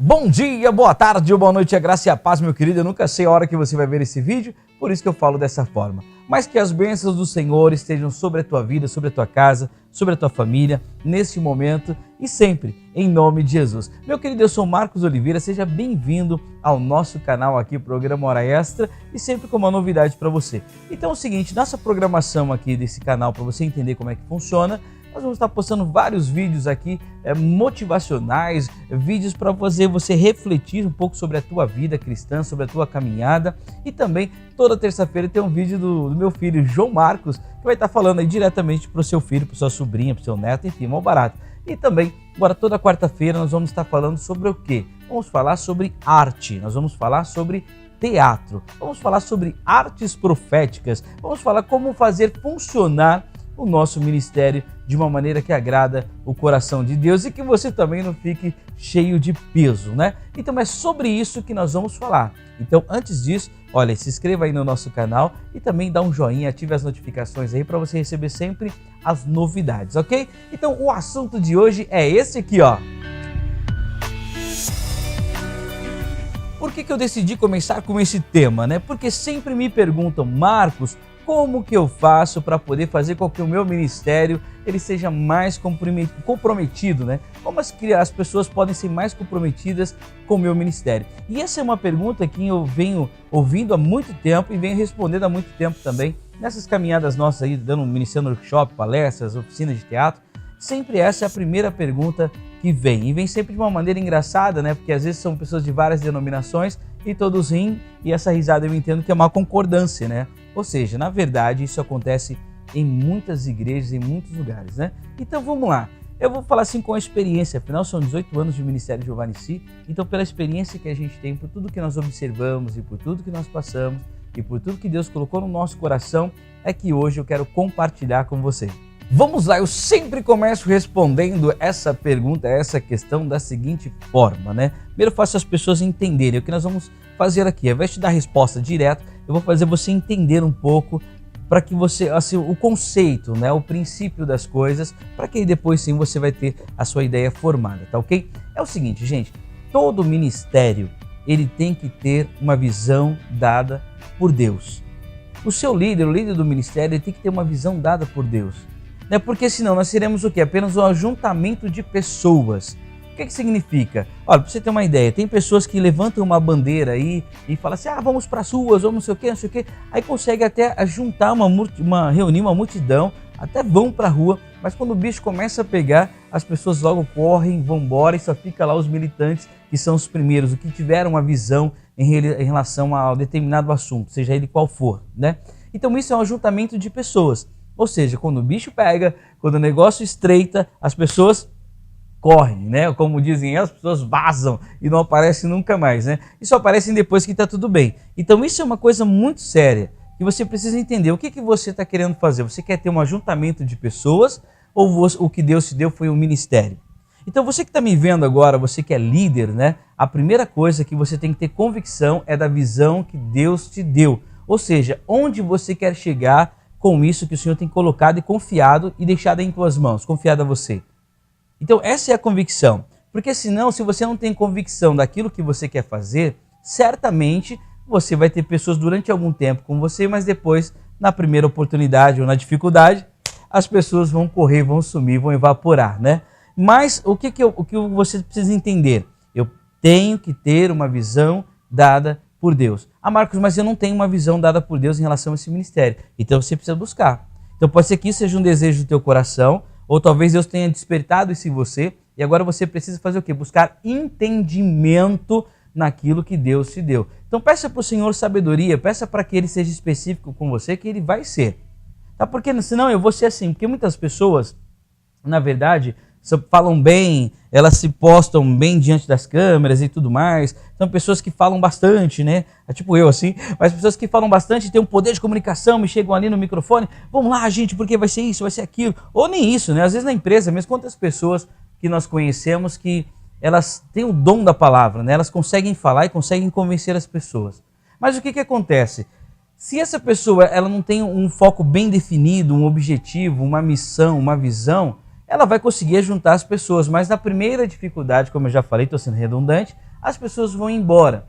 Bom dia, boa tarde ou boa noite, a graça e a paz, meu querido. Eu nunca sei a hora que você vai ver esse vídeo, por isso que eu falo dessa forma. Mas que as bênçãos do Senhor estejam sobre a tua vida, sobre a tua casa, sobre a tua família, neste momento e sempre, em nome de Jesus. Meu querido, eu sou Marcos Oliveira, seja bem-vindo ao nosso canal aqui, Programa Hora Extra, e sempre com uma novidade para você. Então é o seguinte, nossa programação aqui desse canal, para você entender como é que funciona, nós vamos estar postando vários vídeos aqui motivacionais, vídeos para fazer você refletir um pouco sobre a tua vida cristã, sobre a tua caminhada. E também toda terça-feira tem um vídeo do meu filho João Marcos, que vai estar falando aí diretamente para o seu filho, para sua sobrinha, para o seu neto, enfim, mal barato. E também, agora toda quarta-feira nós vamos estar falando sobre o quê? Vamos falar sobre arte, nós vamos falar sobre teatro, vamos falar sobre artes proféticas, vamos falar como fazer funcionar o nosso ministério de uma maneira que agrada o coração de Deus e que você também não fique cheio de peso, né? Então é sobre isso que nós vamos falar. Então antes disso, olha, se inscreva aí no nosso canal e também dá um joinha, ative as notificações aí para você receber sempre as novidades, ok? Então o assunto de hoje é esse aqui, ó. Por que eu decidi começar com esse tema, né? Porque sempre me perguntam, Marcos, como que eu faço para poder fazer com que o meu ministério ele seja mais comprometido, né? Como as pessoas podem ser mais comprometidas com o meu ministério? E essa é uma pergunta que eu venho ouvindo há muito tempo e venho respondendo há muito tempo também nessas caminhadas nossas aí, ministrando workshop, palestras, oficinas de teatro. Sempre essa é a primeira pergunta que vem. E vem sempre de uma maneira engraçada, né? Porque às vezes são pessoas de várias denominações e todos riem, e essa risada eu entendo que é uma concordância, né? Ou seja, na verdade, isso acontece em muitas igrejas, em muitos lugares, né? Então vamos lá. Eu vou falar assim com a experiência, afinal são 18 anos de Ministério Giovanni Si, então pela experiência que a gente tem, por tudo que nós observamos e por tudo que nós passamos e por tudo que Deus colocou no nosso coração, é que hoje eu quero compartilhar com você. Vamos lá, eu sempre começo respondendo essa pergunta, essa questão da seguinte forma, né? Primeiro eu faço as pessoas entenderem o que nós vamos fazer aqui. Ao invés de dar a resposta direta, eu vou fazer você entender um pouco para que você, assim, o conceito, né, o princípio das coisas, para que depois sim você vai ter a sua ideia formada, tá ok? É o seguinte, gente, todo ministério, ele tem que ter uma visão dada por Deus. O seu líder, o líder do ministério, ele tem que ter uma visão dada por Deus. Né? Porque senão nós seremos o quê? Apenas um ajuntamento de pessoas. O que significa? Olha, para você ter uma ideia, tem pessoas que levantam uma bandeira aí e falam assim, vamos para as ruas, vamos não sei o quê, aí consegue até juntar reunir uma multidão, até vão para a rua, mas quando o bicho começa a pegar, as pessoas logo correm, vão embora e só fica lá os militantes, que são os primeiros, os que tiveram uma visão em relação a determinado assunto, seja ele qual for, né? Então isso é um ajuntamento de pessoas, ou seja, quando o bicho pega, quando o negócio estreita, as pessoas correm, né? Como dizem, as pessoas vazam e não aparecem nunca mais, né? E só aparecem depois que está tudo bem. Então isso é uma coisa muito séria, que você precisa entender. O que você está querendo fazer? Você quer ter um ajuntamento de pessoas ou o que Deus te deu foi um ministério? Então você que está me vendo agora, você que é líder, né? A primeira coisa que você tem que ter convicção é da visão que Deus te deu. Ou seja, onde você quer chegar com isso que o Senhor tem colocado e confiado e deixado em tuas mãos, confiado a você. Então essa é a convicção, porque senão, se você não tem convicção daquilo que você quer fazer, certamente você vai ter pessoas durante algum tempo com você, mas depois, na primeira oportunidade ou na dificuldade, as pessoas vão correr, vão sumir, vão evaporar, né? Mas o que você precisa entender? Eu tenho que ter uma visão dada por Deus. Marcos, mas eu não tenho uma visão dada por Deus em relação a esse ministério. Então você precisa buscar. Então pode ser que isso seja um desejo do teu coração, ou talvez Deus tenha despertado isso em você, e agora você precisa fazer o quê? Buscar entendimento naquilo que Deus te deu. Então peça para o Senhor sabedoria, peça para que Ele seja específico com você, que Ele vai ser. Tá? Porque senão eu vou ser assim, porque muitas pessoas, na verdade, falam bem, elas se postam bem diante das câmeras e tudo mais. São pessoas que falam bastante, né? É tipo eu assim, mas pessoas que falam bastante, têm um poder de comunicação, e chegam ali no microfone, vamos lá gente, porque vai ser isso, vai ser aquilo. Ou nem isso, né? Às vezes na empresa mesmo, quantas pessoas que nós conhecemos que elas têm o dom da palavra, né? Elas conseguem falar e conseguem convencer as pessoas. Mas o que acontece? Se essa pessoa ela não tem um foco bem definido, um objetivo, uma missão, uma visão, ela vai conseguir juntar as pessoas, mas na primeira dificuldade, como eu já falei, estou sendo redundante, as pessoas vão embora.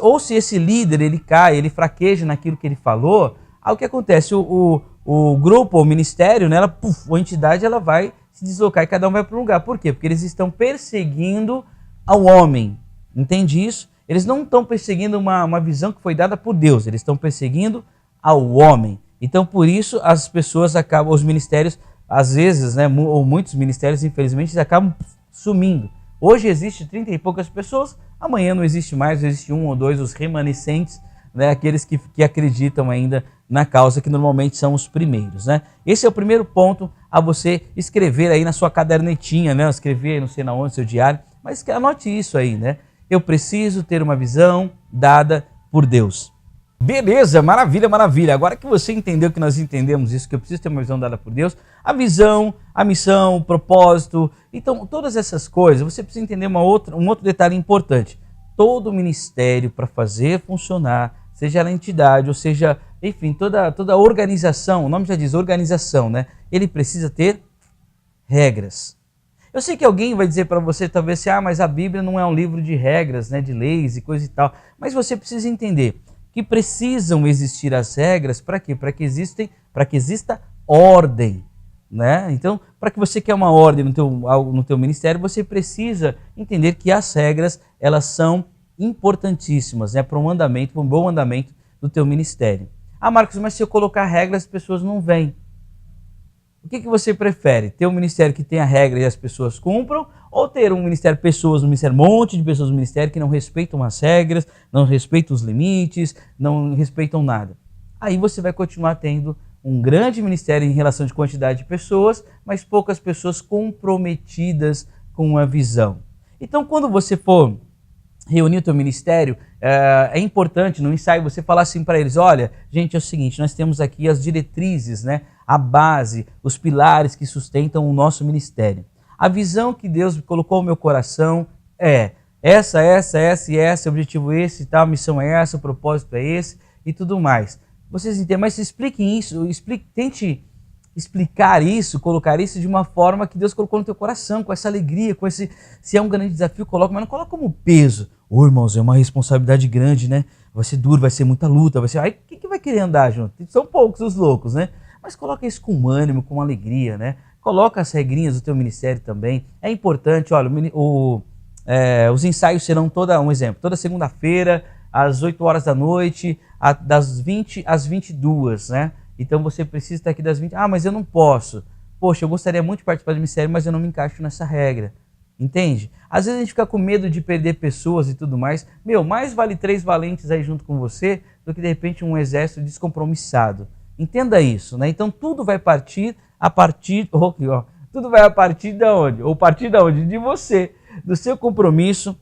Ou se esse líder ele cai, ele fraqueja naquilo que ele falou, aí o que acontece? O grupo, o ministério, né, a entidade ela vai se deslocar e cada um vai para um lugar. Por quê? Porque eles estão perseguindo ao homem. Entende isso? Eles não estão perseguindo uma visão que foi dada por Deus, eles estão perseguindo ao homem. Então, por isso, as pessoas acabam, os ministérios, às vezes, né, ou muitos ministérios, infelizmente, acabam sumindo. Hoje existe 30 e poucas pessoas, amanhã não existe mais, existe um ou dois, os remanescentes, né, aqueles que acreditam ainda na causa, que normalmente são os primeiros. Né? Esse é o primeiro ponto a você escrever aí na sua cadernetinha, né? Escrever aí não sei na onde, seu diário, mas anote isso aí, né? Eu preciso ter uma visão dada por Deus. Beleza, maravilha, maravilha. Agora que você entendeu, que nós entendemos isso, que eu preciso ter uma visão dada por Deus, a visão, a missão, o propósito, então todas essas coisas, você precisa entender um outro detalhe importante. Todo ministério para fazer funcionar, seja ela entidade, ou seja, enfim, toda organização, o nome já diz organização, né? Ele precisa ter regras. Eu sei que alguém vai dizer para você, talvez, mas a Bíblia não é um livro de regras, né, de leis e coisa e tal. Mas você precisa entender que precisam existir as regras para quê? Para que exista ordem, né? Então, para que você quer uma ordem no teu ministério, você precisa entender que as regras, elas são importantíssimas, né, para um bom andamento do teu ministério. Marcos, mas se eu colocar regras, as pessoas não vêm. O que você prefere? Ter um ministério que tenha regra e as pessoas cumpram? Ou ter um ministério um monte de pessoas no ministério que não respeitam as regras, não respeitam os limites, não respeitam nada? Aí você vai continuar tendo um grande ministério em relação de quantidade de pessoas, mas poucas pessoas comprometidas com a visão. Então, quando você for reunir o teu ministério, é importante no ensaio você falar assim para eles: olha, gente, é o seguinte, nós temos aqui as diretrizes, né, a base, os pilares que sustentam o nosso ministério. A visão que Deus colocou no meu coração é essa, o objetivo é esse, tal, a missão é essa, o propósito é esse e tudo mais. Vocês entendem? Mas expliquem isso, tente explicar isso, colocar isso de uma forma que Deus colocou no teu coração, com essa alegria, se é um grande desafio, coloca, mas não coloca como peso. Irmãos, é uma responsabilidade grande, né? Vai ser duro, vai ser muita luta, aí quem que vai querer andar junto? São poucos os loucos, né? Mas coloca isso com ânimo, com alegria, né? Coloca as regrinhas do teu ministério também. É importante, olha, os ensaios serão toda segunda-feira, às 8 horas da noite, das 20 às 22, né? Então você precisa estar aqui das 20. Mas eu não posso. Poxa, eu gostaria muito de participar do ministério, mas eu não me encaixo nessa regra. Entende? Às vezes a gente fica com medo de perder pessoas e tudo mais. Mais vale 3 valentes aí junto com você do que de repente um exército descompromissado. Entenda isso, né? Então tudo vai partir tudo vai a partir de onde? Ou partir de onde? De você, do seu compromisso,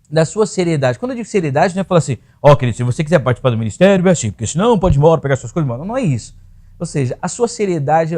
da sua seriedade. Quando eu digo seriedade, não é falar assim: querido, se você quiser participar do ministério, é assim, porque senão pode ir embora, pegar suas coisas e embora. Não é isso. Ou seja, a sua seriedade,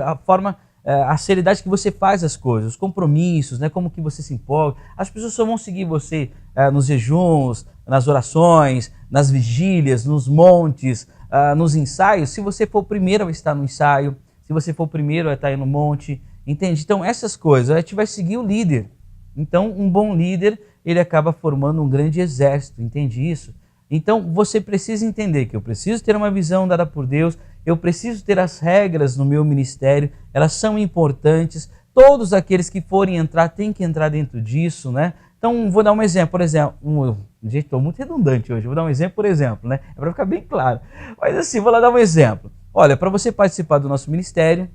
a seriedade que você faz as coisas, os compromissos, né, como que você se empolga. As pessoas só vão seguir você nos jejuns, nas orações, nas vigílias, nos montes, nos ensaios, se você for o primeiro a estar no ensaio, se você for o primeiro a estar aí no monte, entende? Então essas coisas, a gente vai seguir o líder. Então um bom líder, ele acaba formando um grande exército, entende isso? Então você precisa entender que eu preciso ter uma visão dada por Deus, eu preciso ter as regras no meu ministério, elas são importantes, todos aqueles que forem entrar têm que entrar dentro disso, né? Então vou dar um exemplo, por exemplo, gente, estou muito redundante hoje, vou dar um exemplo, por exemplo, né? É para ficar bem claro, mas assim, vou lá dar um exemplo. Olha, para você participar do nosso ministério,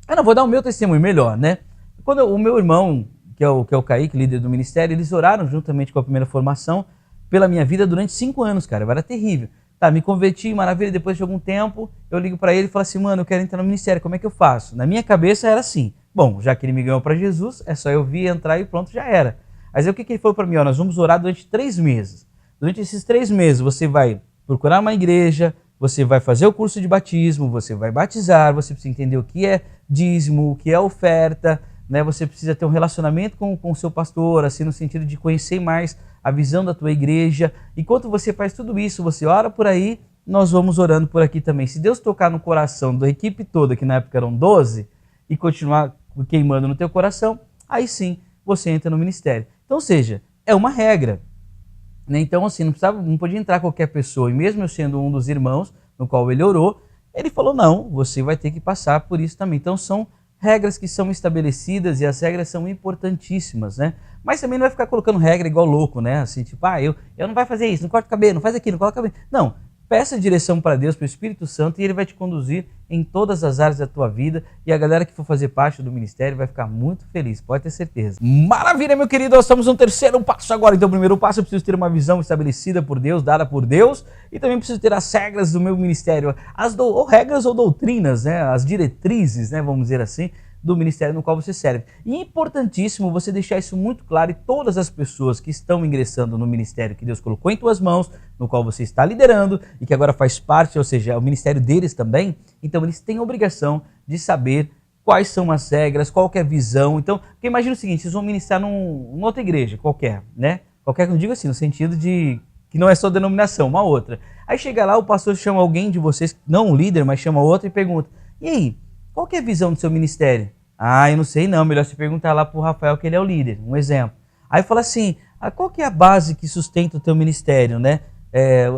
eu não vou dar o meu testemunho melhor, né? Quando o meu irmão, que é o Kaique, líder do ministério, eles oraram juntamente com a primeira formação pela minha vida durante 5 anos, cara, era terrível. Tá, me converti, maravilha, depois de algum tempo, eu ligo para ele e falo assim: mano, eu quero entrar no ministério, como é que eu faço? Na minha cabeça era assim: bom, já que ele me ganhou para Jesus, é só eu vir, entrar e pronto, já era. Mas aí o que ele falou para mim? Nós vamos orar durante 3 meses. Durante esses 3 meses você vai procurar uma igreja, você vai fazer o curso de batismo, você vai batizar, você precisa entender o que é dízimo, o que é oferta, né? Você precisa ter um relacionamento com o seu pastor, assim, no sentido de conhecer mais a visão da tua igreja. Enquanto você faz tudo isso, você ora por aí, nós vamos orando por aqui também. Se Deus tocar no coração da equipe toda, que na época eram 12, e continuar queimando no teu coração, aí sim você entra no ministério. Então, ou seja, é uma regra. né? Então, assim, não podia entrar qualquer pessoa. E mesmo eu sendo um dos irmãos no qual ele orou, ele falou, não, você vai ter que passar por isso também. Então, são regras que são estabelecidas e as regras são importantíssimas, né? Mas também não vai ficar colocando regra igual louco, né? Assim, tipo, eu não vai fazer isso, não corta o cabelo, não faz aquilo, não coloca o cabelo. Não, peça direção para Deus, para o Espírito Santo, e ele vai te conduzir em todas as áreas da tua vida. E a galera que for fazer parte do ministério vai ficar muito feliz, pode ter certeza. Maravilha, meu querido, nós estamos no terceiro passo agora. Então, o primeiro passo, eu preciso ter uma visão estabelecida por Deus, dada por Deus, e também preciso ter as regras do meu ministério, ou regras ou doutrinas, né? As diretrizes, né? Vamos dizer assim, do ministério no qual você serve. E é importantíssimo você deixar isso muito claro, e todas as pessoas que estão ingressando no ministério que Deus colocou em tuas mãos, no qual você está liderando e que agora faz parte, ou seja, é o ministério deles também, então eles têm a obrigação de saber quais são as regras, qual que é a visão. Então, porque imagina o seguinte, vocês vão ministrar numa outra igreja qualquer, né? Qualquer que eu digo assim, no sentido de que não é só denominação, uma outra. Aí chega lá, o pastor chama alguém de vocês, não um líder, mas chama outro e pergunta, e aí, qual que é a visão do seu ministério? Eu não sei não, melhor você perguntar lá para o Rafael, que ele é o líder, um exemplo. Aí fala assim, qual que é a base que sustenta o teu ministério, né?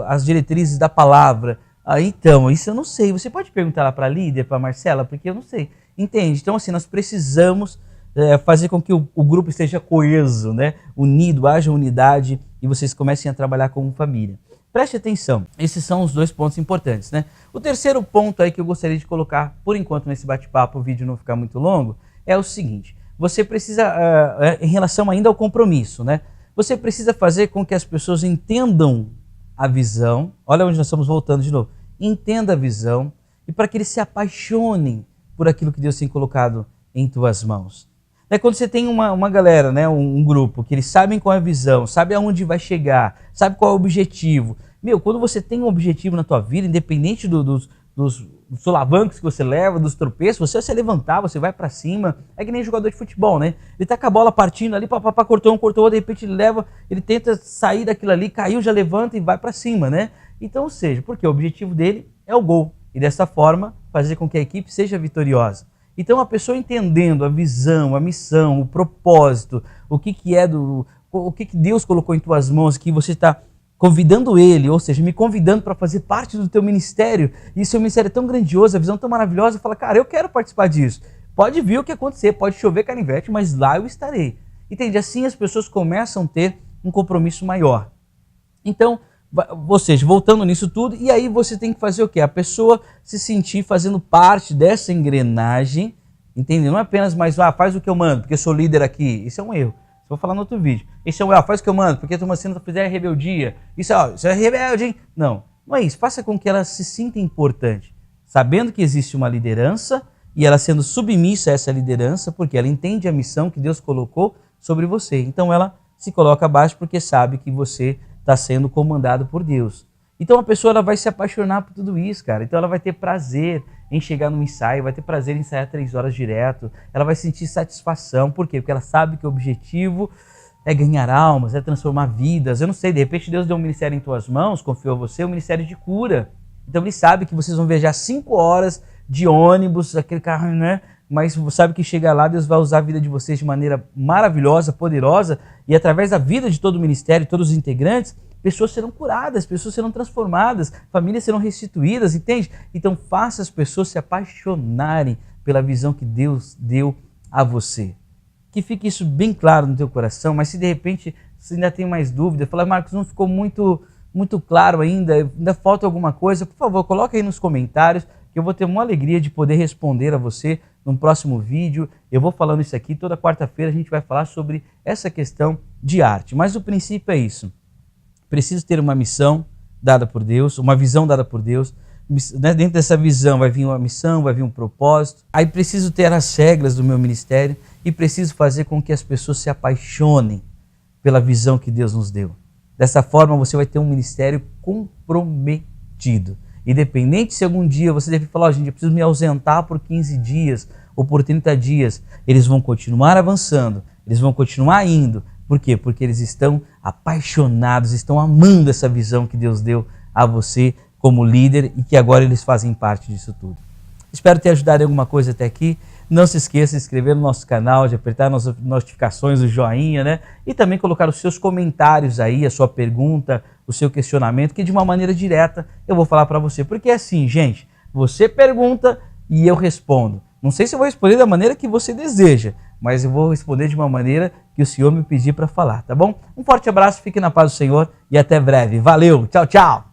As diretrizes da palavra. Então, isso eu não sei. Você pode perguntar lá para a líder, para a Marcela, porque eu não sei. Entende? Então, assim, nós precisamos fazer com que o grupo esteja coeso, né? Unido, haja unidade e vocês comecem a trabalhar como família. Preste atenção, esses são os dois pontos importantes, né? O terceiro ponto aí que eu gostaria de colocar, por enquanto, nesse bate-papo, o vídeo não ficar muito longo, é o seguinte, você precisa, em relação ainda ao compromisso, né? Você precisa fazer com que as pessoas entendam a visão, olha onde nós estamos voltando de novo, entenda a visão, e para que eles se apaixonem por aquilo que Deus tem colocado em tuas mãos. Quando você tem uma galera, né, um grupo, que eles sabem qual é a visão, sabe aonde vai chegar, sabe qual é o objetivo. Quando você tem um objetivo na tua vida, independente dos solavancos que você leva, dos tropeços, você vai se levantar, você vai pra cima. É que nem jogador de futebol, né? Ele tá com a bola partindo ali, cortou um, cortou outro, de repente ele leva, ele tenta sair daquilo ali, caiu, já levanta e vai pra cima, né? Então, ou seja, porque o objetivo dele é o gol. E dessa forma, fazer com que a equipe seja vitoriosa. Então, a pessoa entendendo a visão, a missão, o propósito, o que Deus colocou em tuas mãos, que você está convidando ele, ou seja, me convidando para fazer parte do teu ministério, e seu ministério é tão grandioso, a visão tão maravilhosa, fala, cara, eu quero participar disso. Pode vir o que acontecer, pode chover canivete, mas lá eu estarei. Entende? Assim as pessoas começam a ter um compromisso maior. Então, ou seja, voltando nisso tudo, e aí você tem que fazer o quê? A pessoa se sentir fazendo parte dessa engrenagem, entende? Não é apenas mais, faz o que eu mando, porque eu sou líder aqui. Isso é um erro. Isso eu vou falar no outro vídeo. Isso é um erro, faz o que eu mando, porque se não fizer rebeldia. Isso é rebelde, hein? Não é isso. Faça com que ela se sinta importante, sabendo que existe uma liderança e ela sendo submissa a essa liderança, porque ela entende a missão que Deus colocou sobre você. Então ela se coloca abaixo porque sabe que você está sendo comandado por Deus. Então a pessoa ela vai se apaixonar por tudo isso, cara. Então ela vai ter prazer em chegar no ensaio, vai ter prazer em ensaiar 3 horas direto, ela vai sentir satisfação. Por quê? Porque ela sabe que o objetivo é ganhar almas, é transformar vidas. Eu não sei, de repente Deus deu um ministério em tuas mãos, confiou a você, um ministério de cura. Então ele sabe que vocês vão viajar 5 horas de ônibus, aquele carro, né? Mas sabe que chega lá, Deus vai usar a vida de vocês de maneira maravilhosa, poderosa, e através da vida de todo o ministério, todos os integrantes, pessoas serão curadas, pessoas serão transformadas, famílias serão restituídas, entende? Então faça as pessoas se apaixonarem pela visão que Deus deu a você. Que fique isso bem claro no teu coração, mas se de repente você ainda tem mais dúvida, fala, Marcos, não ficou muito claro ainda falta alguma coisa, por favor, coloca aí nos comentários, que eu vou ter uma alegria de poder responder a você num próximo vídeo. Eu vou falando isso aqui, toda quarta-feira a gente vai falar sobre essa questão de arte. Mas o princípio é isso. Preciso ter uma missão dada por Deus, uma visão dada por Deus. Dentro dessa visão vai vir uma missão, vai vir um propósito. Aí preciso ter as regras do meu ministério e preciso fazer com que as pessoas se apaixonem pela visão que Deus nos deu. Dessa forma você vai ter um ministério comprometido. Independente se algum dia você deve falar, gente, eu preciso me ausentar por 15 dias ou por 30 dias, eles vão continuar avançando, eles vão continuar indo. Por quê? Porque eles estão apaixonados, estão amando essa visão que Deus deu a você como líder e que agora eles fazem parte disso tudo. Espero ter ajudado em alguma coisa até aqui. Não se esqueça de se inscrever no nosso canal, de apertar as notificações, o joinha, né? E também colocar os seus comentários aí, a sua pergunta, o seu questionamento, que de uma maneira direta eu vou falar para você. Porque é assim, gente, você pergunta e eu respondo. Não sei se eu vou responder da maneira que você deseja, mas eu vou responder de uma maneira que o Senhor me pedir para falar, tá bom? Um forte abraço, fique na paz do Senhor e até breve. Valeu, tchau, tchau!